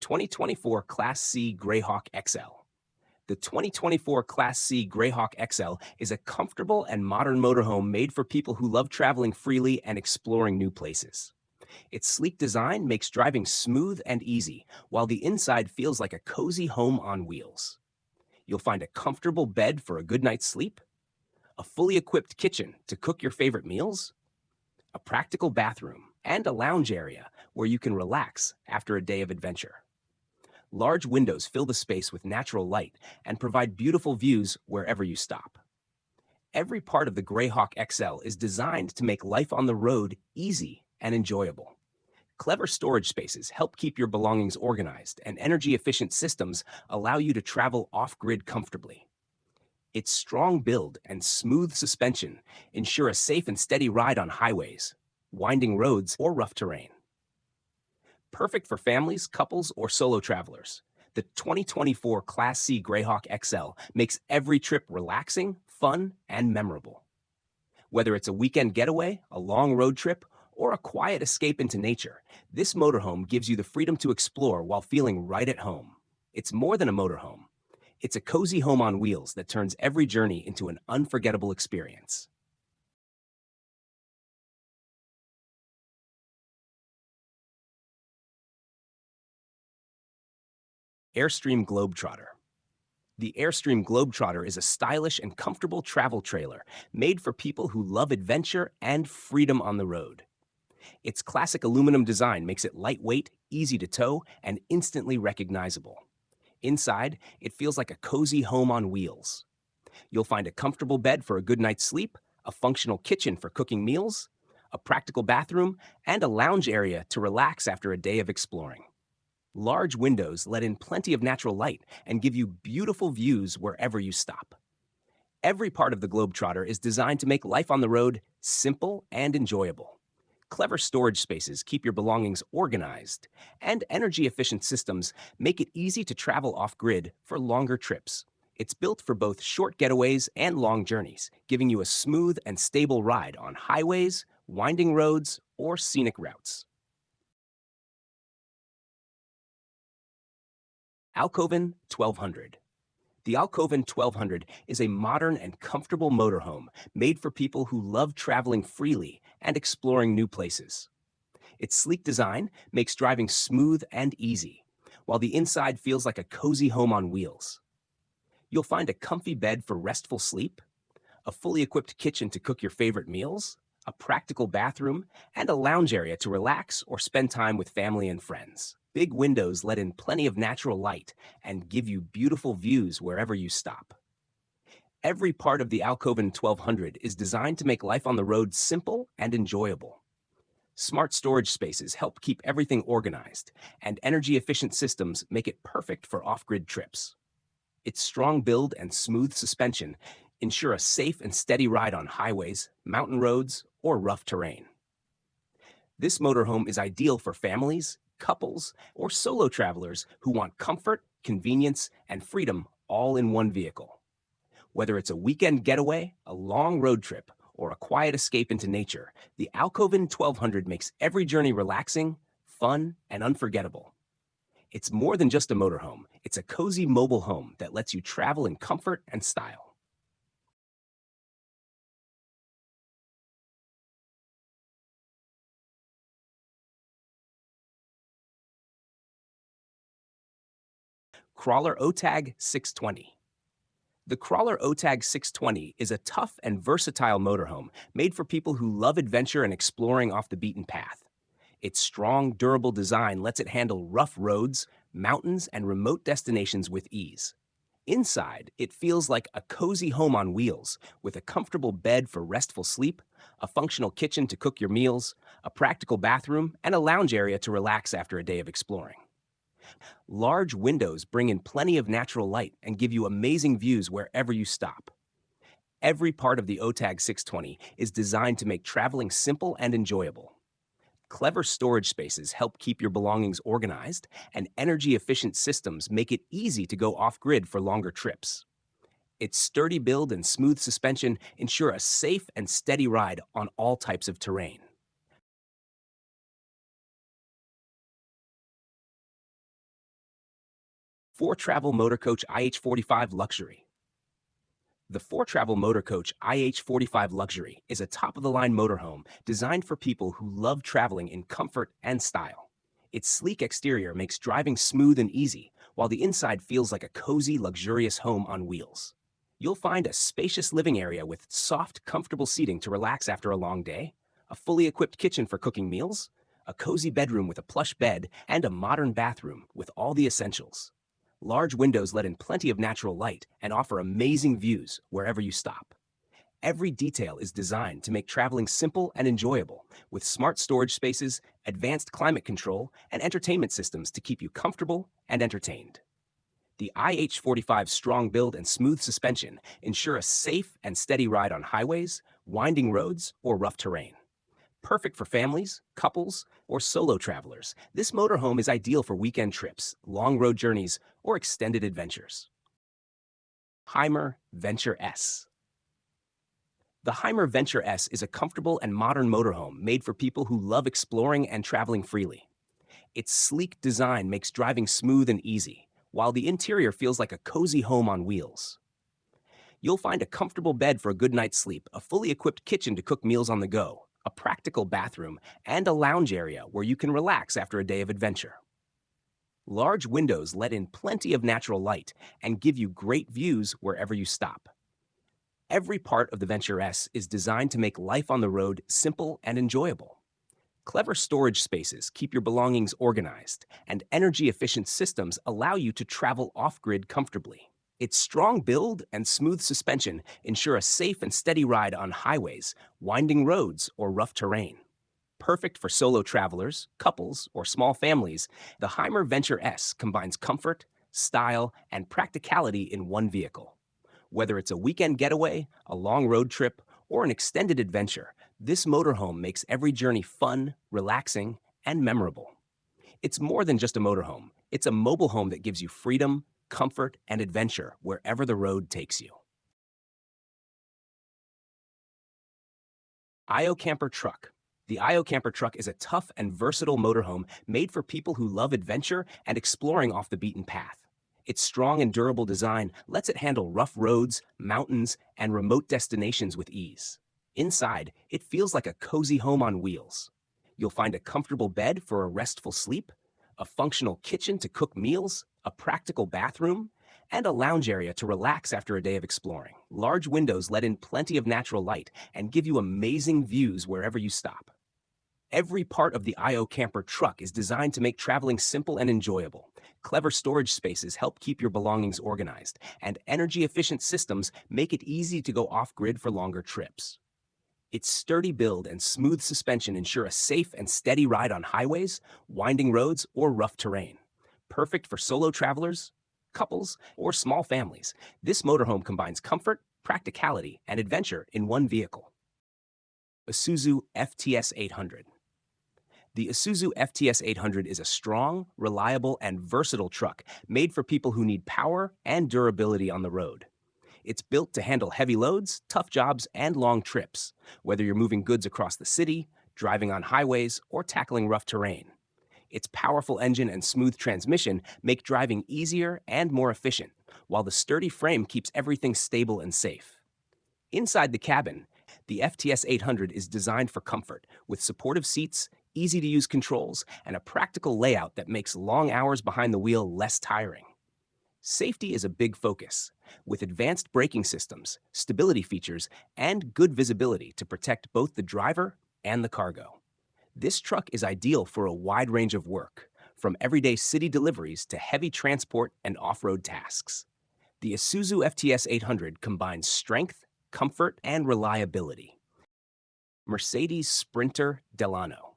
2024 Class C Greyhawk XL. The 2024 Class C Greyhawk XL is a comfortable and modern motorhome made for people who love traveling freely and exploring new places. Its sleek design makes driving smooth and easy, while the inside feels like a cozy home on wheels. You'll find a comfortable bed for a good night's sleep, a fully equipped kitchen to cook your favorite meals, a practical bathroom, and a lounge area where you can relax after a day of adventure. Large windows fill the space with natural light and provide beautiful views wherever you stop. Every part of the Greyhawk XL is designed to make life on the road easy and enjoyable. Clever storage spaces help keep your belongings organized, and energy-efficient systems allow you to travel off-grid comfortably. Its strong build and smooth suspension ensure a safe and steady ride on highways, winding roads, or rough terrain. Perfect for families, couples, or solo travelers, the 2024 Class C Greyhawk XL makes every trip relaxing, fun, and memorable. Whether it's a weekend getaway, a long road trip, or a quiet escape into nature, this motorhome gives you the freedom to explore while feeling right at home. It's more than a motorhome. It's a cozy home on wheels that turns every journey into an unforgettable experience. Airstream Globetrotter. The Airstream Globetrotter is a stylish and comfortable travel trailer made for people who love adventure and freedom on the road. Its classic aluminum design makes it lightweight, easy to tow, and instantly recognizable. Inside, it feels like a cozy home on wheels. You'll find a comfortable bed for a good night's sleep, a functional kitchen for cooking meals, a practical bathroom, and a lounge area to relax after a day of exploring. Large windows let in plenty of natural light and give you beautiful views wherever you stop. Every part of the Globetrotter is designed to make life on the road simple and enjoyable. Clever storage spaces keep your belongings organized, and energy-efficient systems make it easy to travel off-grid for longer trips. It's built for both short getaways and long journeys, giving you a smooth and stable ride on highways, winding roads, or scenic routes. Alcoven 1200. The Alcoven 1200 is a modern and comfortable motorhome made for people who love traveling freely and exploring new places. Its sleek design makes driving smooth and easy, while the inside feels like a cozy home on wheels. You'll find a comfy bed for restful sleep, a fully equipped kitchen to cook your favorite meals, a practical bathroom, and a lounge area to relax or spend time with family and friends. Big windows let in plenty of natural light and give you beautiful views wherever you stop. Every part of the Alcoven 1200 is designed to make life on the road simple and enjoyable. Smart storage spaces help keep everything organized, and energy-efficient systems make it perfect for off-grid trips. Its strong build and smooth suspension ensure a safe and steady ride on highways, mountain roads, or rough terrain. This motorhome is ideal for families, couples, or solo travelers who want comfort, convenience, and freedom all in one vehicle. Whether it's a weekend getaway, a long road trip, or a quiet escape into nature, the Alcoven 1200 makes every journey relaxing, fun, and unforgettable. It's more than just a motorhome. It's a cozy mobile home that lets you travel in comfort and style. Crawler OTAG 620. The Crawler OTAG 620 is a tough and versatile motorhome made for people who love adventure and exploring off the beaten path. Its strong, durable design lets it handle rough roads, mountains, and remote destinations with ease. Inside, it feels like a cozy home on wheels, with a comfortable bed for restful sleep, a functional kitchen to cook your meals, a practical bathroom, and a lounge area to relax after a day of exploring. Large windows bring in plenty of natural light and give you amazing views wherever you stop. Every part of the OTAG 620 is designed to make traveling simple and enjoyable. Clever storage spaces help keep your belongings organized, and energy-efficient systems make it easy to go off-grid for longer trips. Its sturdy build and smooth suspension ensure a safe and steady ride on all types of terrain. 4 Travel Motor Coach IH45 Luxury. The 4 Travel Motor Coach IH45 Luxury is a top-of-the-line motorhome designed for people who love traveling in comfort and style. Its sleek exterior makes driving smooth and easy, while the inside feels like a cozy, luxurious home on wheels. You'll find a spacious living area with soft, comfortable seating to relax after a long day, a fully equipped kitchen for cooking meals, a cozy bedroom with a plush bed, and a modern bathroom with all the essentials. Large windows let in plenty of natural light and offer amazing views wherever you stop. Every detail is designed to make traveling simple and enjoyable, with smart storage spaces, advanced climate control, and entertainment systems to keep you comfortable and entertained. The IH45's strong build and smooth suspension ensure a safe and steady ride on highways, winding roads, or rough terrain. Perfect for families, couples, or solo travelers, this motorhome is ideal for weekend trips, long road journeys, or extended adventures. Hymer Venture S. The Hymer Venture S is a comfortable and modern motorhome made for people who love exploring and traveling freely. Its sleek design makes driving smooth and easy, while the interior feels like a cozy home on wheels. You'll find a comfortable bed for a good night's sleep, a fully equipped kitchen to cook meals on the go, a practical bathroom, and a lounge area where you can relax after a day of adventure. Large windows let in plenty of natural light and give you great views wherever you stop. Every part of the Venture S is designed to make life on the road simple and enjoyable. Clever storage spaces keep your belongings organized, and energy-efficient systems allow you to travel off-grid comfortably. Its strong build and smooth suspension ensure a safe and steady ride on highways, winding roads, or rough terrain. Perfect for solo travelers, couples, or small families, the Hymer Venture S combines comfort, style, and practicality in one vehicle. Whether it's a weekend getaway, a long road trip, or an extended adventure, this motorhome makes every journey fun, relaxing, and memorable. It's more than just a motorhome. It's a mobile home that gives you freedom, comfort, and adventure wherever the road takes you. IO Camper Truck. The IO Camper Truck is a tough and versatile motorhome made for people who love adventure and exploring off the beaten path. Its strong and durable design lets it handle rough roads, mountains, and remote destinations with ease. Inside, it feels like a cozy home on wheels. You'll find a comfortable bed for a restful sleep, a functional kitchen to cook meals, a practical bathroom, and a lounge area to relax after a day of exploring. Large windows let in plenty of natural light and give you amazing views wherever you stop. Every part of the IO Camper Truck is designed to make traveling simple and enjoyable. Clever storage spaces help keep your belongings organized, and energy-efficient systems make it easy to go off-grid for longer trips. Its sturdy build and smooth suspension ensure a safe and steady ride on highways, winding roads, or rough terrain. Perfect for solo travelers, couples, or small families, this motorhome combines comfort, practicality, and adventure in one vehicle. Isuzu FTS 800. The Isuzu FTS 800 is a strong, reliable, and versatile truck made for people who need power and durability on the road. It's built to handle heavy loads, tough jobs, and long trips, whether you're moving goods across the city, driving on highways, or tackling rough terrain. Its powerful engine and smooth transmission make driving easier and more efficient, while the sturdy frame keeps everything stable and safe. Inside the cabin, the FTS 800 is designed for comfort, with supportive seats, easy-to-use controls, and a practical layout that makes long hours behind the wheel less tiring. Safety is a big focus, with advanced braking systems, stability features, and good visibility to protect both the driver and the cargo. This truck is ideal for a wide range of work, from everyday city deliveries to heavy transport and off-road tasks. The Isuzu FTS 800 combines strength, comfort, and reliability. Mercedes Sprinter Delano.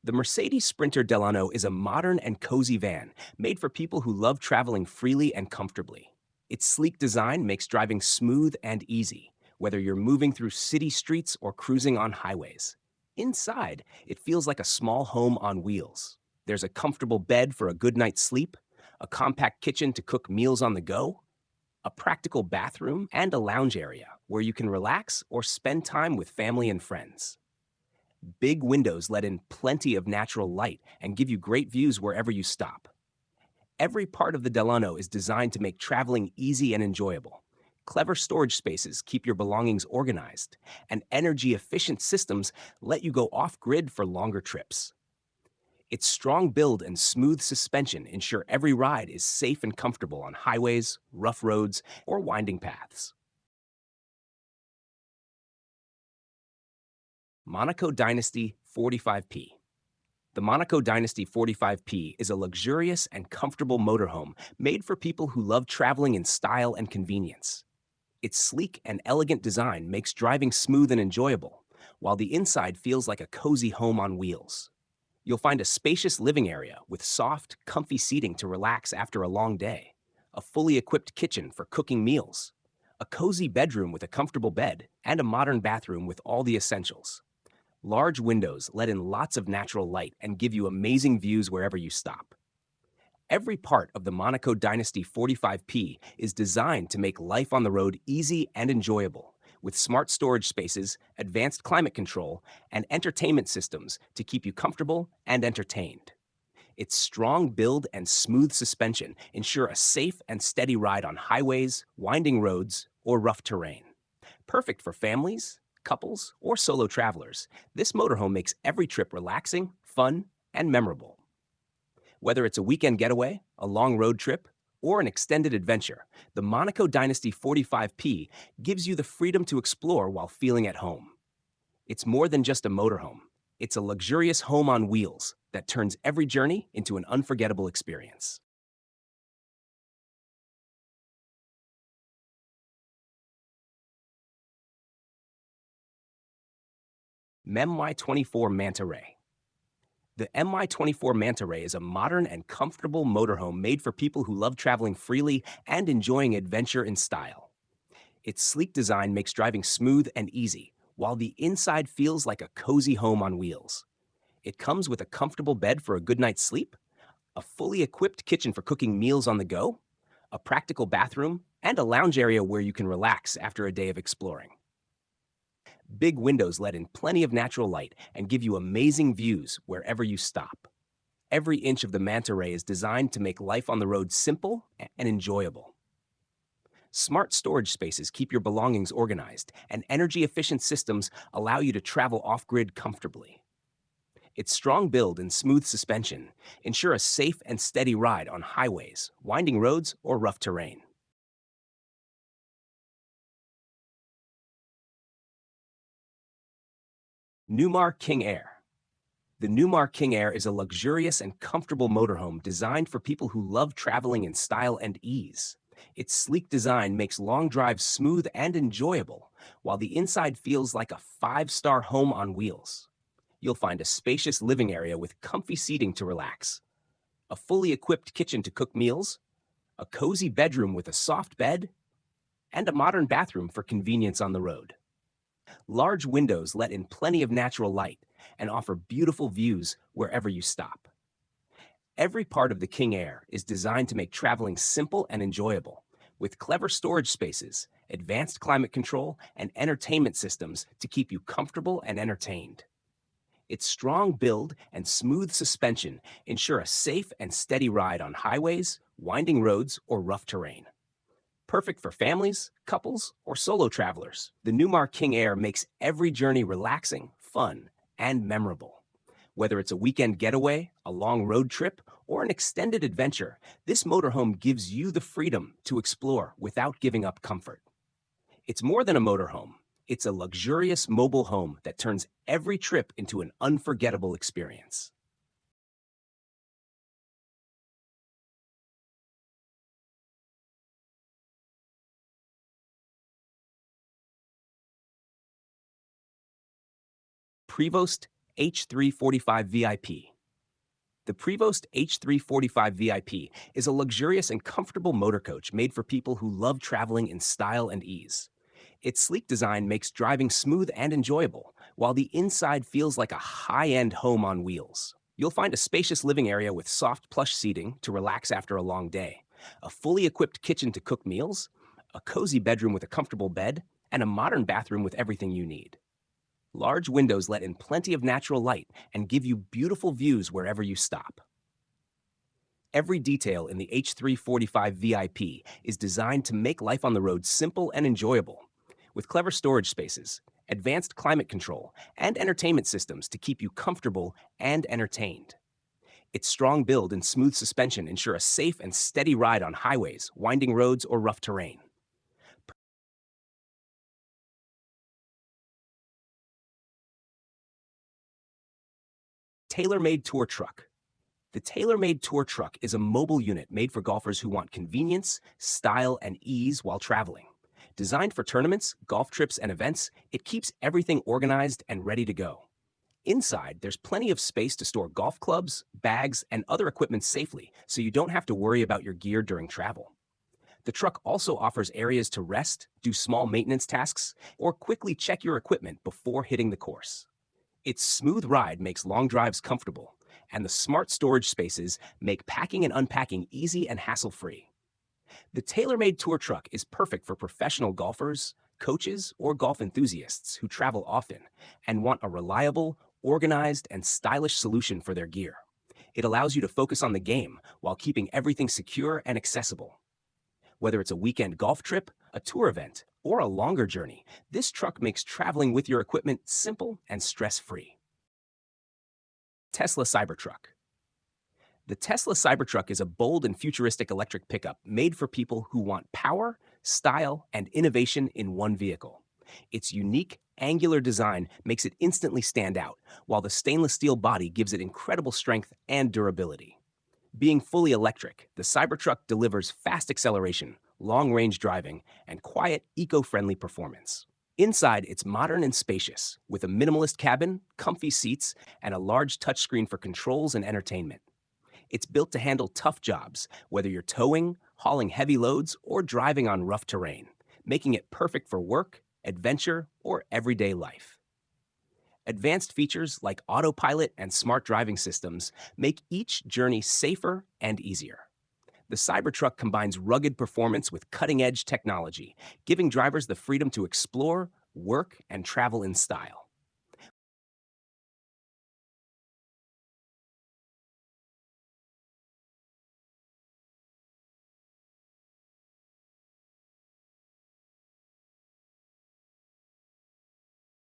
The Mercedes Sprinter Delano is a modern and cozy van made for people who love traveling freely and comfortably. Its sleek design makes driving smooth and easy, whether you're moving through city streets or cruising on highways. Inside, it feels like a small home on wheels. There's a comfortable bed for a good night's sleep, a compact kitchen to cook meals on the go, a practical bathroom, and a lounge area where you can relax or spend time with family and friends. Big windows let in plenty of natural light and give you great views wherever you stop. Every part of the Delano is designed to make traveling easy and enjoyable. Clever storage spaces keep your belongings organized, and energy-efficient systems let you go off-grid for longer trips. Its strong build and smooth suspension ensure every ride is safe and comfortable on highways, rough roads, or winding paths. Monaco Dynasty 45P. The Monaco Dynasty 45P is a luxurious and comfortable motorhome made for people who love traveling in style and convenience. Its sleek and elegant design makes driving smooth and enjoyable, while the inside feels like a cozy home on wheels. You'll find a spacious living area with soft, comfy seating to relax after a long day, a fully equipped kitchen for cooking meals, a cozy bedroom with a comfortable bed, and a modern bathroom with all the essentials. Large windows let in lots of natural light and give you amazing views wherever you stop. Every part of the Monaco Dynasty 45P is designed to make life on the road easy and enjoyable, with smart storage spaces, advanced climate control, and entertainment systems to keep you comfortable and entertained. Its strong build and smooth suspension ensure a safe and steady ride on highways, winding roads, or rough terrain. Perfect for families, couples, or solo travelers, this motorhome makes every trip relaxing, fun, and memorable. Whether it's a weekend getaway, a long road trip, or an extended adventure, the Monaco Dynasty 45P gives you the freedom to explore while feeling at home. It's more than just a motorhome. It's a luxurious home on wheels that turns every journey into an unforgettable experience. MY24 Manta Ray. The MY24 Manta Ray is a modern and comfortable motorhome made for people who love traveling freely and enjoying adventure in style. Its sleek design makes driving smooth and easy, while the inside feels like a cozy home on wheels. It comes with a comfortable bed for a good night's sleep, a fully equipped kitchen for cooking meals on the go, a practical bathroom, and a lounge area where you can relax after a day of exploring. Big windows let in plenty of natural light and give you amazing views wherever you stop. Every inch of the Manta Ray is designed to make life on the road simple and enjoyable. Smart storage spaces keep your belongings organized, and energy-efficient systems allow you to travel off-grid comfortably. Its strong build and smooth suspension ensure a safe and steady ride on highways, winding roads, or rough terrain. Newmar King Air. The Newmar King Air is a luxurious and comfortable motorhome designed for people who love traveling in style and ease. Its sleek design makes long drives smooth and enjoyable, while the inside feels like a five-star home on wheels. You'll find a spacious living area with comfy seating to relax, a fully equipped kitchen to cook meals, a cozy bedroom with a soft bed, and a modern bathroom for convenience on the road. Large windows let in plenty of natural light and offer beautiful views wherever you stop. Every part of the King Air is designed to make traveling simple and enjoyable, with clever storage spaces, advanced climate control, and entertainment systems to keep you comfortable and entertained. Its strong build and smooth suspension ensure a safe and steady ride on highways, winding roads, or rough terrain. Perfect for families, couples, or solo travelers, the Newmar King Air makes every journey relaxing, fun, and memorable. Whether it's a weekend getaway, a long road trip, or an extended adventure, this motorhome gives you the freedom to explore without giving up comfort. It's more than a motorhome. It's a luxurious mobile home that turns every trip into an unforgettable experience. Prevost H345 VIP. The Prevost H345 VIP is a luxurious and comfortable motor coach made for people who love traveling in style and ease. Its sleek design makes driving smooth and enjoyable, while the inside feels like a high-end home on wheels. You'll find a spacious living area with soft plush seating to relax after a long day, a fully equipped kitchen to cook meals, a cozy bedroom with a comfortable bed, and a modern bathroom with everything you need. Large windows let in plenty of natural light and give you beautiful views wherever you stop. Every detail in the H345 VIP is designed to make life on the road simple and enjoyable, with clever storage spaces, advanced climate control, and entertainment systems to keep you comfortable and entertained. Its strong build and smooth suspension ensure a safe and steady ride on highways, winding roads, or rough terrain. Tailor-made tour truck. The tailor-made tour truck is a mobile unit made for golfers who want convenience, style, and ease while traveling. Designed for tournaments, golf trips, and events, it keeps everything organized and ready to go. Inside, there's plenty of space to store golf clubs, bags, and other equipment safely, so you don't have to worry about your gear during travel. The truck also offers areas to rest, do small maintenance tasks, or quickly check your equipment before hitting the course. Its smooth ride makes long drives comfortable, and the smart storage spaces make packing and unpacking easy and hassle-free. The tailor-made tour truck is perfect for professional golfers, coaches, or golf enthusiasts who travel often and want a reliable, organized, and stylish solution for their gear. It allows you to focus on the game while keeping everything secure and accessible. Whether it's a weekend golf trip, a tour event, or a longer journey, this truck makes traveling with your equipment simple and stress-free. Tesla Cybertruck. The Tesla Cybertruck is a bold and futuristic electric pickup made for people who want power, style, and innovation in one vehicle. Its unique, angular design makes it instantly stand out, while the stainless steel body gives it incredible strength and durability. Being fully electric, the Cybertruck delivers fast acceleration, long-range driving, and quiet, eco-friendly performance. Inside, it's modern and spacious, with a minimalist cabin, comfy seats, and a large touchscreen for controls and entertainment. It's built to handle tough jobs, whether you're towing, hauling heavy loads, or driving on rough terrain, making it perfect for work, adventure, or everyday life. Advanced features like autopilot and smart driving systems make each journey safer and easier. The Cybertruck combines rugged performance with cutting-edge technology, giving drivers the freedom to explore, work, and travel in style.